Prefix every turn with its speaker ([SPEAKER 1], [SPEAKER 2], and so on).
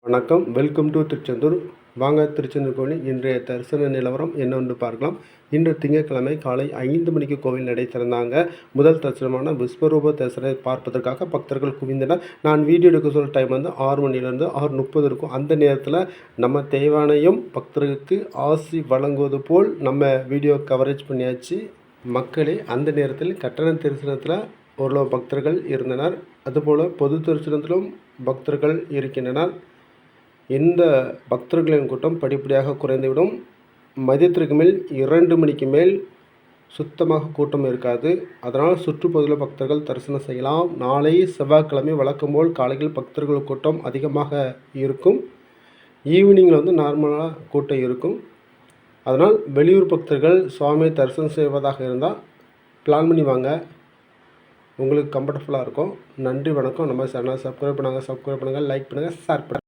[SPEAKER 1] வணக்கம், welcome to Tiruchendur. வாங்க திருச்செந்தூர் கோவில் இன்றைய தரிசன நிலவரம் என்னவென்று பார்க்கலாம். இன்று திங்கட்கிழமை காலை 5 மணிக்கு கோவில் நடை திறந்தாங்க. முதல் தரிசனமான விஸ்வரூப தரிசனத்தை பார்ப்பதற்காக பக்தர்கள் குவிந்தனர். நான் வீடியோ எடுக்க சொல்ல டைம் வந்து 6 மணிலேருந்து 6:30 இருக்கும். அந்த நேரத்தில் நம்ம தேவானையும் பக்தர்களுக்கு ஆசி வழங்குவது போல் நம்ம வீடியோ கவரேஜ் பண்ணியாச்சு. மக்களே, அந்த நேரத்தில் கட்டண தரிசனத்தில் ஓரளவு பக்தர்கள் இருந்தனர். அதுபோல் பொது தரிசனத்திலும் பக்தர்கள் இருக்கின்றனர். இந்த பக்தர்களின் கூட்டம் படிப்படியாக குறைந்துவிடும். மதியத்திற்கு மேல் 2 மணிக்கு மேல் சுத்தமாக கூட்டம் இருக்காது. அதனால் சுற்றுப்பகுதியில் பக்தர்கள் தரிசனம் செய்யலாம். நாளை செவ்வாய்க்கிழமை வழக்கம் போல் காலையில் பக்தர்கள் கூட்டம் அதிகமாக இருக்கும். ஈவினிங்கில் வந்து நார்மலாக கூட்டம் இருக்கும். அதனால் வெளியூர் பக்தர்கள் சுவாமியை தரிசனம் செய்வதாக இருந்தால் பிளான் பண்ணி வாங்க, உங்களுக்கு கம்ஃபர்டபுளாக இருக்கும். நன்றி, வணக்கம். நம்ம சேனலை சப்ஸ்கிரைப் பண்ணுங்கள், லைக் பண்ணுங்கள், ஷேர் பண்ணுங்கள்.